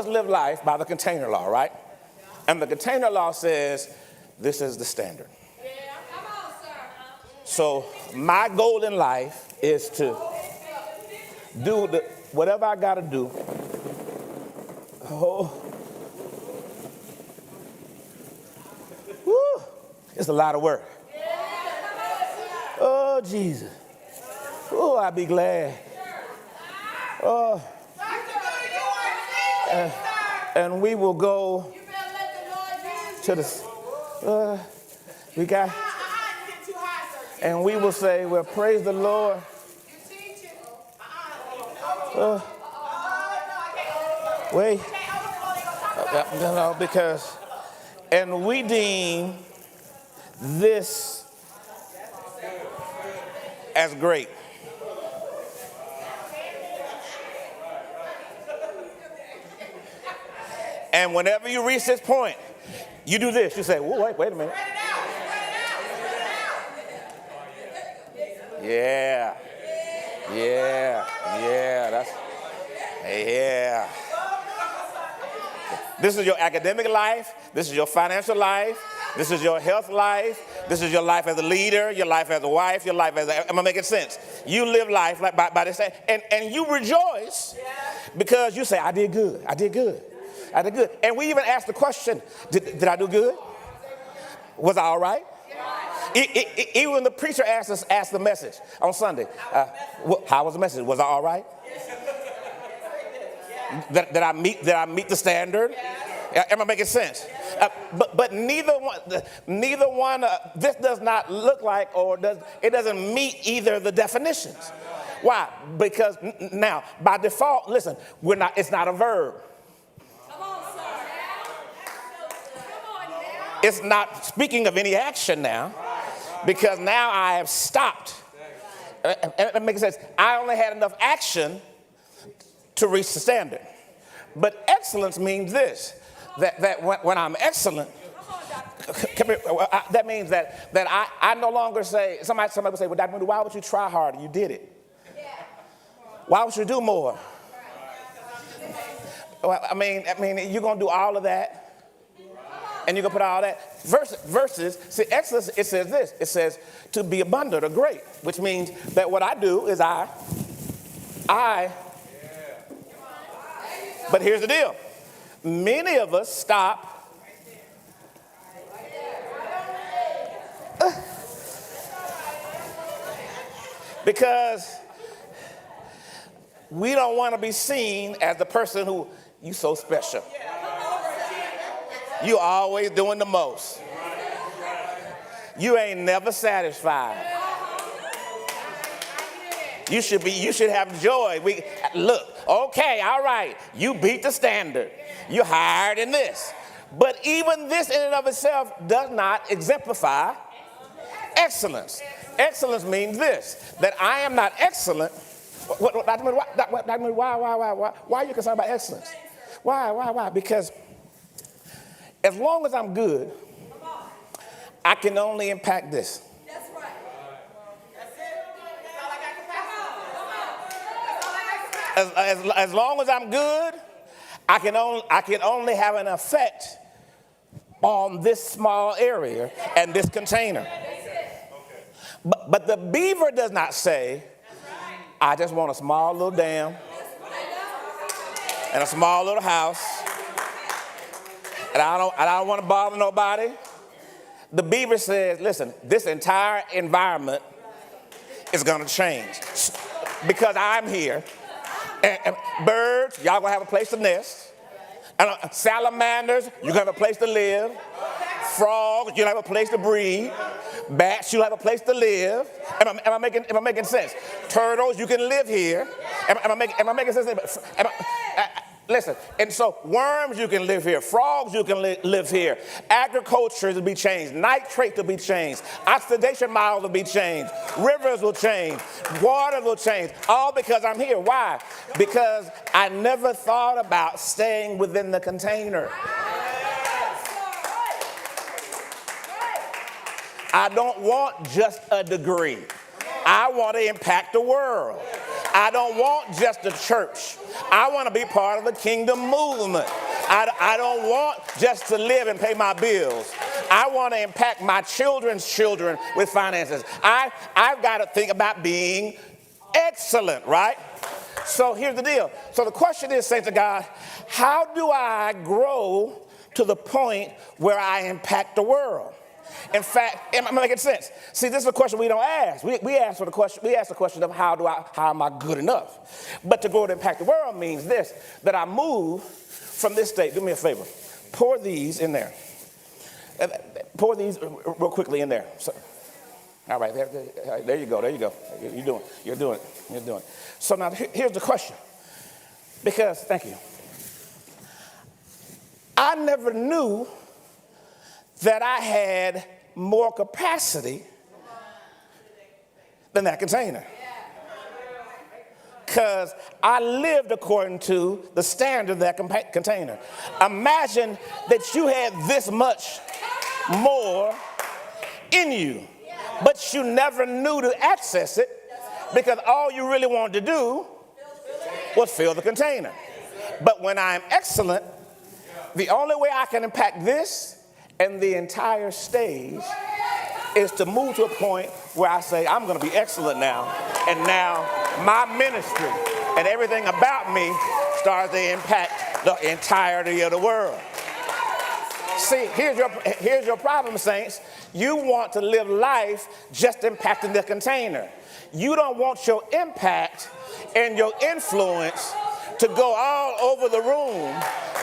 live life by the container law, right? And the container law says this is the standard. So my goal in life is to do whatever I got to do. Oh, woo, it's a lot of work. Oh, Jesus. Oh, I'd be glad. Oh, and we will go to the, we got, and we will say, well, praise the Lord. Wait, no, because, and we deem this as great. And whenever you reach this point, you do this. You say, whoa, wait a minute. Yeah. This is your academic life. This is your financial life. This is your health life. This is your life as a leader, your life as a wife, your life as a, am I making sense? You live life like by this, and you rejoice because you say, I did good. And we even ask the question, did I do good? Was I all right? Even when the preacher asked the message on Sunday, how was the message? Was I all right? Did I meet the standard? Am I making sense? But neither one. This does not look like, it doesn't meet either of the definitions. Why? Because now, by default, listen, it's not a verb. It's not speaking of any action now, because now I have stopped. It makes sense. I only had enough action to reach the standard. But excellence means this, that when I'm excellent, that means that I no longer say, somebody would say, well, Dr. Moody, why would you try harder? You did it. Why would you do more? Well, I mean, you're going to do all of that. And you're going to put all that. Versus, see, excellence, it says this. It says to be abundant or great, which means that what I do is I. But here's the deal. Many of us stop. Because we don't want to be seen as the person who, you so special. You always doing the most. You ain't never satisfied. You should have joy. Look, okay, all right, you beat the standard. You're higher than this. But even this in and of itself does not exemplify excellence. Excellence means this, that I am not excellent. Why are you concerned about excellence? Why? Because as long as I'm good, I can only impact this. That's right. That's it. As long as I'm good, I can only have an effect on this small area and this container. But the beaver does not say, I just want a small little dam and a small little house. And I don't want to bother nobody. The beaver says, listen, this entire environment is going to change because I'm here. And birds, y'all going to have a place to nest. And salamanders, you're going to have a place to live. Frogs, you'll have a place to breathe. Bats, you'll have a place to live. Am I making sense? Turtles, you can live here. Am I making sense? Listen, and so worms, you can live here. Frogs, you can live here. Agriculture will be changed. Nitrates will be changed. Oxidation models will be changed. Rivers will change. Water will change. All because I'm here. Why? Because I never thought about staying within the container. I don't want just a degree. I want to impact the world. I don't want just a church. I want to be part of the kingdom movement. I don't want just to live and pay my bills. I want to impact my children's children with finances. I've got to think about being excellent, right? So here's the deal. So the question is, saints of God, how do I grow to the point where I impact the world? In fact, am I making sense? See, this is a question we don't ask. We ask the question of how am I good enough? But to grow to impact the world means this, that I move from this state. Do me a favor. Pour these in there. Pour these real quickly in there. So, all right, there you go. There you go. You're doing it. So now here's the question. Because, thank you. I never knew that I had more capacity than that container. Because I lived according to the standard of that container. Imagine that you had this much more in you, but you never knew to access it because all you really wanted to do was fill the container. But when I'm excellent, the only way I can impact this and the entire stage is to move to a point where I say, I'm going to be excellent now. And now my ministry and everything about me starts to impact the entirety of the world. See, here's your problem, saints. You want to live life just impacting the container. You don't want your impact and your influence to go all over the room,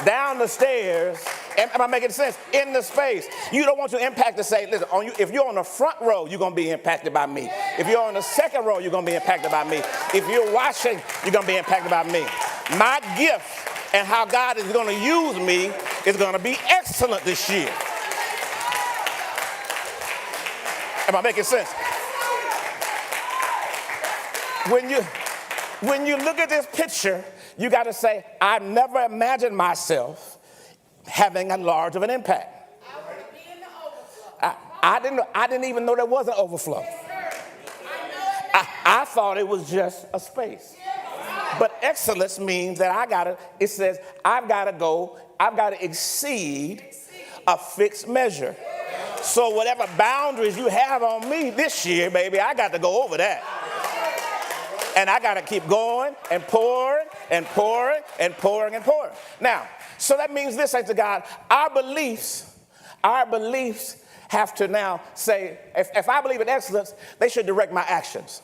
down the stairs, am I making sense? In the space. You don't want your impact to say, listen, if you're on the front row, you're going to be impacted by me. If you're on the second row, you're going to be impacted by me. If you're watching, you're going to be impacted by me. My gift and how God is going to use me is going to be excellent this year. Am I making sense? When you look at this picture, you got to say, I never imagined myself having a large of an impact. I didn't even know there was an overflow. I thought it was just a space. But excellence means that it says I've got to exceed a fixed measure. So whatever boundaries you have on me this year, baby, I got to go over that. And I got to keep going and pouring and pouring and pouring and pouring. Now, so that means this, saints of God, our beliefs have to now say, if I believe in excellence, they should direct my actions.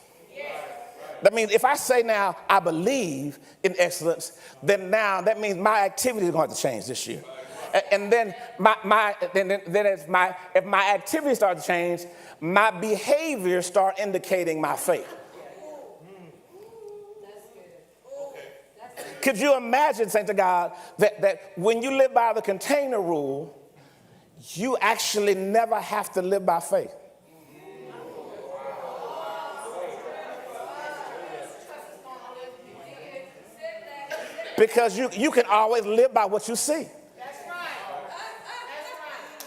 That means if I say now I believe in excellence, then now that means my activity is going to have to change this year. And then if my activities start to change, my behavior start indicating my faith. Could you imagine, saints of God, that when you live by the container rule, you actually never have to live by faith? Because you can always live by what you see.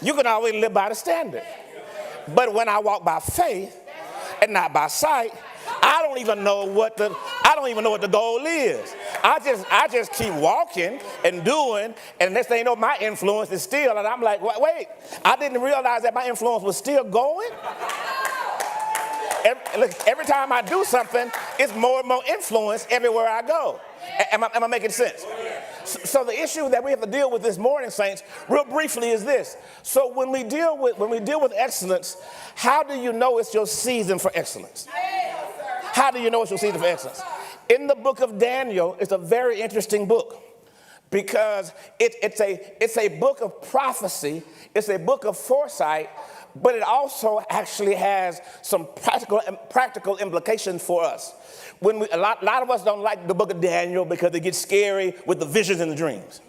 You can always live by the standard. But when I walk by faith and not by sight, I don't even know what the goal is. I just keep walking and doing, and next thing you know, my influence is still, and I'm like, wait, I didn't realize that my influence was still going. Every time I do something, it's more and more influence everywhere I go. Am I making sense? So the issue that we have to deal with this morning, saints, real briefly is this. So when we deal with excellence, how do you know it's your season for excellence? How do you know it's your season for excellence? In the book of Daniel, it's a very interesting book because it's a book of prophecy. It's a book of foresight, but it also actually has some practical implications for us. A lot of us don't like the book of Daniel because it gets scary with the visions and the dreams,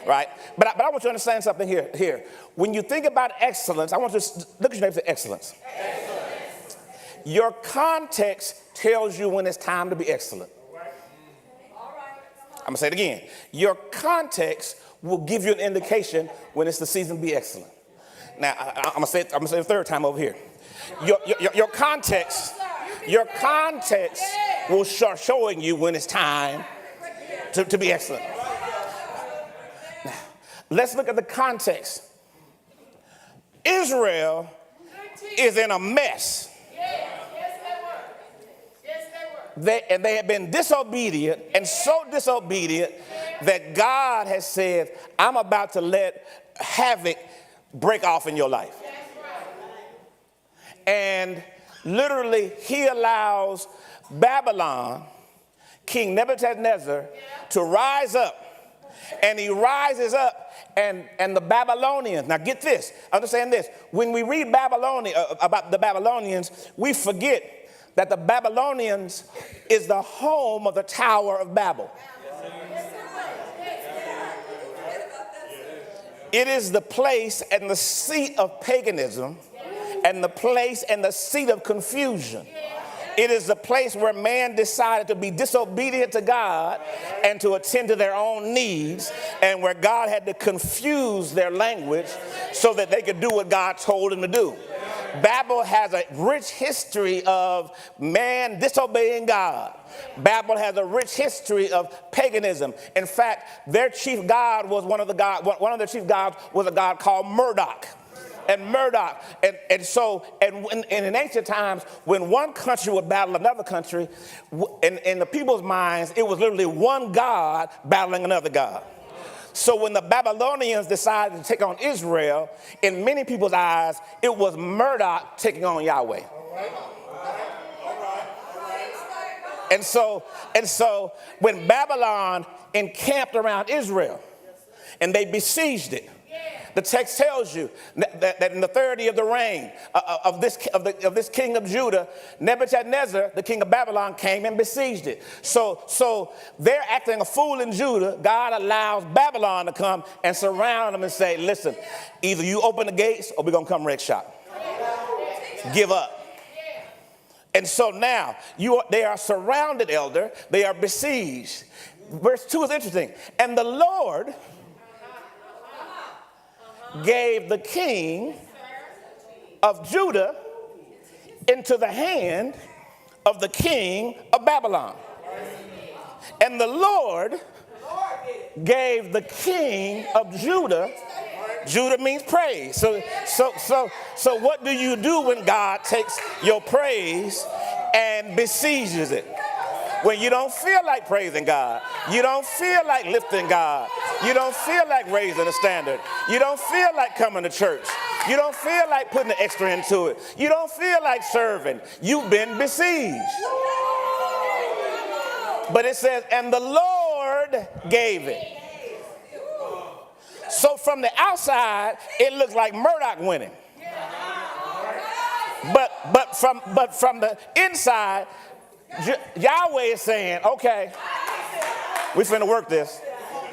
right? But I want you to understand something here. When you think about excellence, I want you to look at your name and say excellence. Your context tells you when it's time to be excellent. I'm going to say it again. Your context will give you an indication when it's the season to be excellent. Now, I'm going to say it a third time over here. Your context will start showing you when it's time To be excellent. Now, let's look at the context. Israel is in a mess. They have been disobedient, and so disobedient that God has said, I'm about to let havoc break off in your life. And literally, he allows Babylon, King Nebuchadnezzar, to rise up. And he rises up, and the Babylonians, now get this, understand this. When we read about the Babylonians, we forget that the Babylonians is the home of the Tower of Babel. It is the place and the seat of paganism, and the place and the seat of confusion. It is the place where man decided to be disobedient to God and to attend to their own needs, and where God had to confuse their language so that they could do what God told them to do. Babel has a rich history of man disobeying God. Babel has a rich history of paganism. In fact, their chief god was one of their chief gods was a god called Marduk. And Marduk, and in ancient times, when one country would battle another country, in the people's minds, it was literally one god battling another god. So when the Babylonians decided to take on Israel, in many people's eyes, it was Marduk taking on Yahweh. And so when Babylon encamped around Israel and they besieged it, the text tells you that in the 30th year of the reign of this king of Judah, Nebuchadnezzar, the king of Babylon, came and besieged it. So they're acting a fool in Judah. God allows Babylon to come and surround them and say, listen, either you open the gates or we're going to come wreck shop. Give up. And so now they are surrounded, elder. They are besieged. Verse 2 is interesting. And the Lord gave the king of Judah into the hand of the king of Babylon. And the Lord gave the king of Judah. Judah means praise. So what do you do when God takes your praise and besieges it? When you don't feel like praising God, you don't feel like lifting God, you don't feel like raising the standard, you don't feel like coming to church, you don't feel like putting the extra into it, you don't feel like serving, you've been besieged. But it says, and the Lord gave it. So from the outside, it looks like Marduk winning. But from the inside, Yahweh is saying, okay, we finna work this.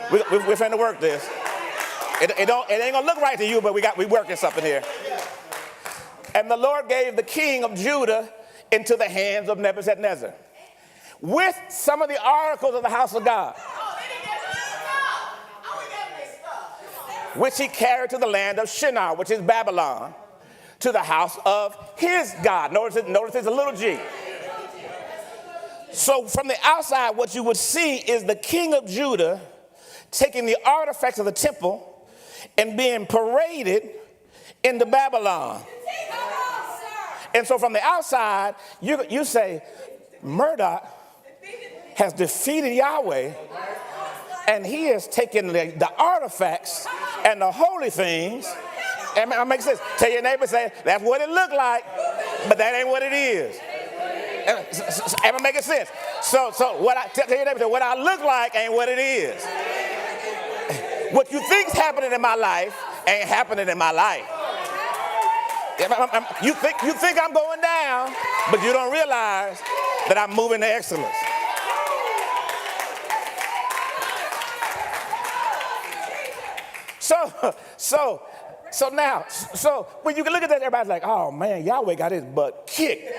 We finna work this. It ain't gonna look right to you, but we working something here. And the Lord gave the king of Judah into the hands of Nebuchadnezzar with some of the articles of the house of God, which he carried to the land of Shinar, which is Babylon, to the house of his God. Notice it's a little g. So from the outside, what you would see is the king of Judah taking the artifacts of the temple and being paraded into Babylon. And so from the outside, you say, Marduk has defeated Yahweh, and he has taken the artifacts and the holy things. And it makes sense. Tell your neighbor, say, that's what it looked like, but that ain't what it is. Am I making sense? So what I tell your neighbor, what I look like ain't what it is. What you think's happening in my life ain't happening in my life. You think I'm going down, but you don't realize that I'm moving to excellence. So now when you can look at that, everybody's like, oh man, Yahweh got his butt kicked.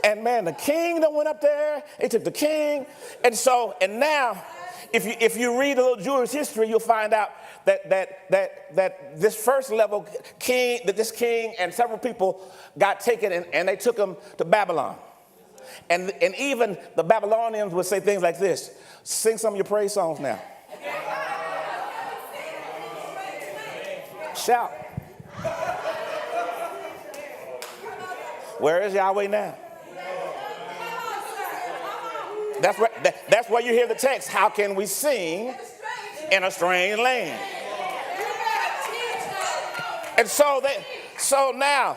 And man, the king that went up there, they took the king. And now, if you read a little Jewish history, you'll find out that this first level king, that this king and several people got taken and they took him to Babylon. And even the Babylonians would say things like this: sing some of your praise songs now. Shout. Where is Yahweh now? That's where you hear the text. How can we sing in a strange land? And so now,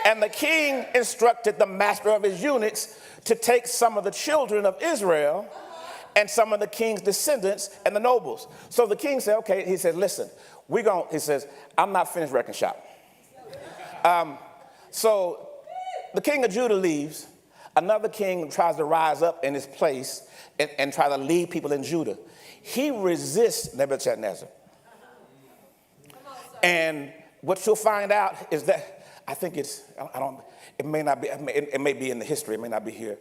and the king instructed the master of his eunuchs to take some of the children of Israel and some of the king's descendants and the nobles. So the king said, okay, he said, listen, he says, I'm not finished wrecking shop. So the king of Judah leaves. Another king tries to rise up in his place and try to lead people in Judah. He resists Nebuchadnezzar. And what you'll find out is that, I think it may not be, it may be in the history, it may not be here.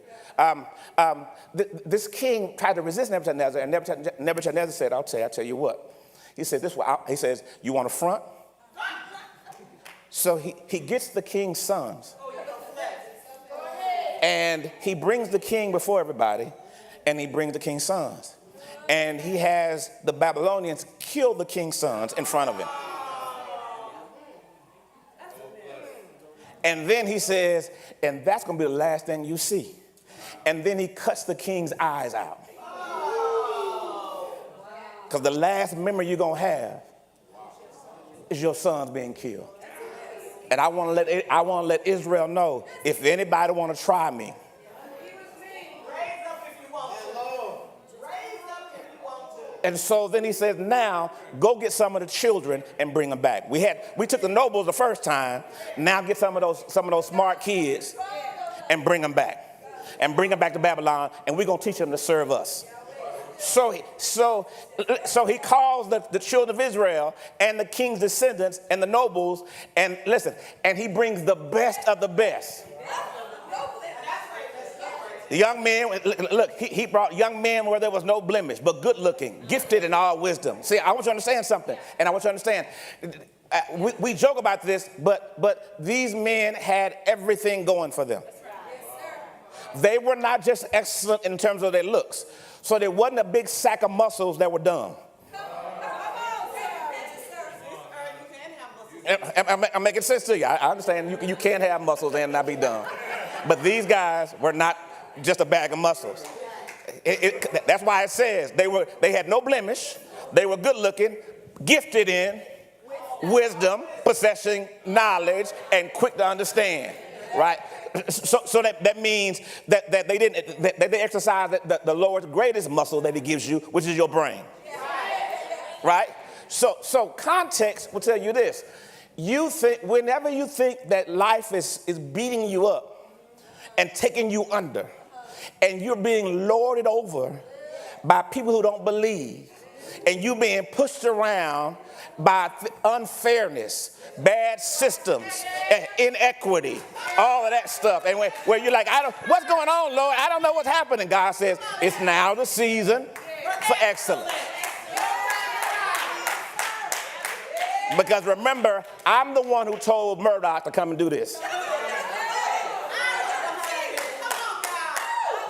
This king tried to resist Nebuchadnezzar, and Nebuchadnezzar said, I'll tell you what. He said, he says, you want to front? So he gets the king's sons. And he brings the king before everybody, and he brings the king's sons. And he has the Babylonians kill the king's sons in front of him. And then he says, and that's going to be the last thing you see. And then he cuts the king's eyes out. Because the last memory you're going to have is your sons being killed. And I want to let Israel know, if anybody want to try me, and so then he says, now go get some of the children and bring them back. We took the nobles the first time. Now get some of those smart kids and bring them back. And bring them back to Babylon, and we're going to teach them to serve us. So he calls the children of Israel and the king's descendants and the nobles, and listen, and he brings the best of the best. The young men, look, he brought young men where there was no blemish, but good looking, gifted in all wisdom. See, I want you to understand something, and I want you to understand, we joke about this, but these men had everything going for them. They were not just excellent in terms of their looks. So there wasn't a big sack of muscles that were dumb. I'm making sense to you. I understand you can't have muscles and not be dumb. But these guys were not just a bag of muscles. That's why it says they had no blemish. They were good looking, gifted in wisdom, possessing knowledge, and quick to understand. Right? So that means that they exercise the Lord's greatest muscle that he gives you, which is your brain. Right? So context will tell you this. Whenever you think that life is beating you up and taking you under, and you're being lorded over by people who don't believe, and you being pushed around by unfairness, bad systems, inequity, all of that stuff. And where you're like, what's going on, Lord? I don't know what's happening. God says, it's now the season for excellence. Because remember, I'm the one who told Murdoch to come and do this.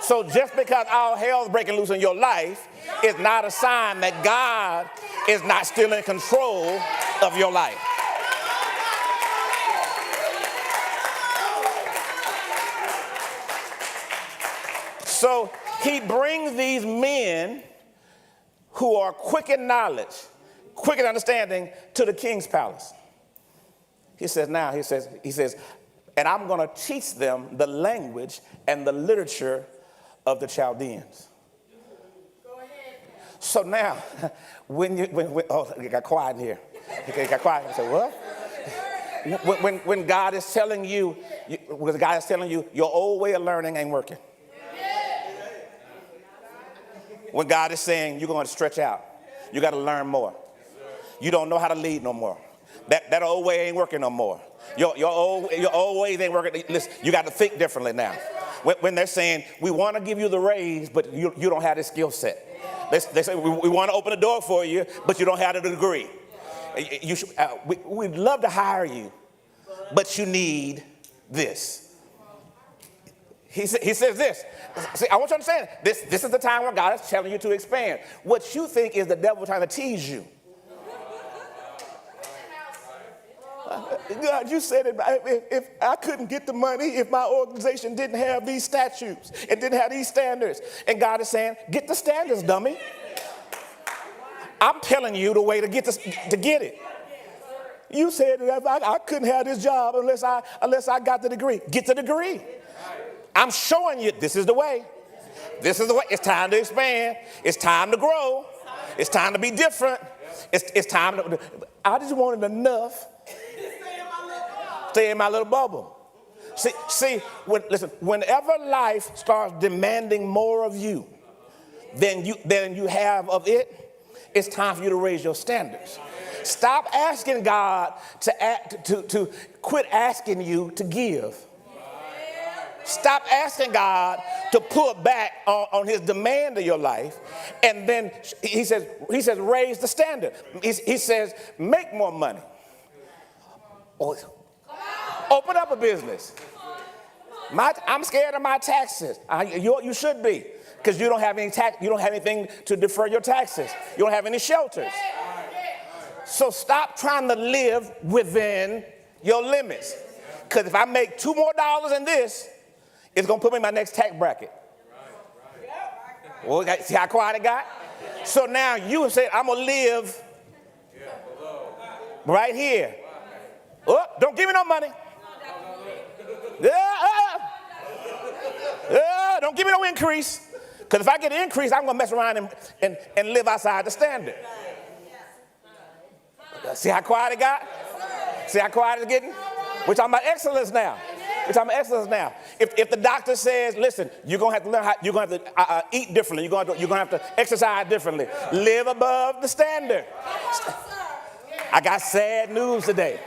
So just because all hell's breaking loose in your life is not a sign that God is not still in control of your life. So he brings these men who are quick in knowledge, quick in understanding, to the king's palace. He says, and I'm going to teach them the language and the literature of the Chaldeans. Go ahead. So now, when it got quiet in here. It got quiet. I said, what? When God is telling you, your old way of learning ain't working. When God is saying you're going to stretch out, you got to learn more. You don't know how to lead no more. That old way ain't working no more. Your old ways ain't working. Listen, you got to think differently now. When they're saying we want to give you the raise, but you don't have the skill set. They say we want to open the door for you, but you don't have the degree. We'd love to hire you, but you need this. He says this. See, I want you to understand, this is the time where God is telling you to expand. What you think is the devil trying to tease you. God, you said it, if I couldn't get the money, if my organization didn't have these statutes, it didn't have these standards. And God is saying, get the standards, dummy. I'm telling you the way to get it. You said that I couldn't have this job unless I got the degree. Get the degree. I'm showing you this is the way. This is the way. It's time to expand. It's time to grow. It's time to be different. It's time to. I just wanted enough. Stay in my little bubble. See. Whenever life starts demanding more of you than you have of it, it's time for you to raise your standards. Stop asking God to quit asking you to give. Stop asking God to pull back on his demand of your life. And then he says, raise the standard. He says, make more money. Open up a business. I'm scared of my taxes. You should be, because you don't have any tax. You don't have anything to defer your taxes. You don't have any shelters. So stop trying to live within your limits. Because if I make $2 more in this, it's going to put me in my next tax bracket. Well, see how quiet it got? So now you have said, I'm going to live right here. Oh, don't give me no money. Don't give me no increase. Because if I get an increase, I'm going to mess around and live outside the standard. See how quiet it got? See how quiet it's getting? We're talking about excellence now. If the doctor says, listen, you're going to have to learn how, you're going to have to eat differently. You're going to have to exercise differently. Live above the standard. I got sad news today.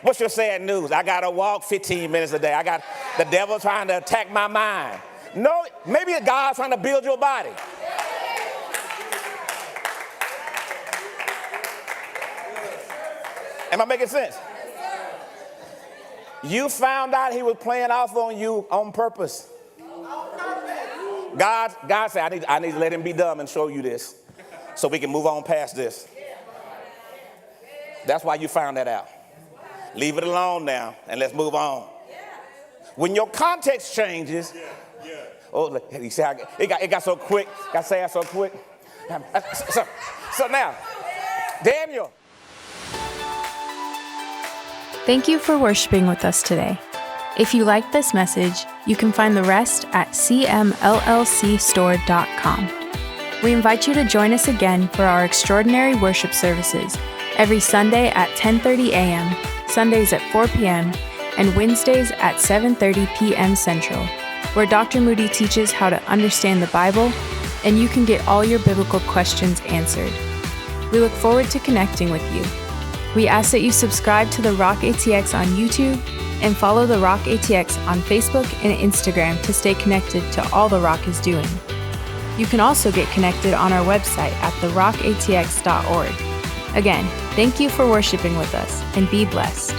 What's your sad news? I got to walk 15 minutes a day. I got the devil trying to attack my mind. No, maybe it's God trying to build your body. Am I making sense? You found out he was playing off on you on purpose. God said, I need to let him be dumb and show you this so we can move on past this. That's why you found that out. Leave it alone now and let's move on. When your context changes, oh, you see how it got so quick. Got sad so quick. So now, Daniel. Thank you for worshiping with us today. If you liked this message, you can find the rest at cmllcstore.com. We invite you to join us again for our extraordinary worship services every Sunday at 10:30 a.m., Sundays at 4 p.m., and Wednesdays at 7:30 p.m. Central, where Dr. Moody teaches how to understand the Bible, and you can get all your biblical questions answered. We look forward to connecting with you. We ask that you subscribe to The Rock ATX on YouTube and follow The Rock ATX on Facebook and Instagram to stay connected to all The Rock is doing. You can also get connected on our website at therockatx.org. Again, thank you for worshiping with us, and be blessed.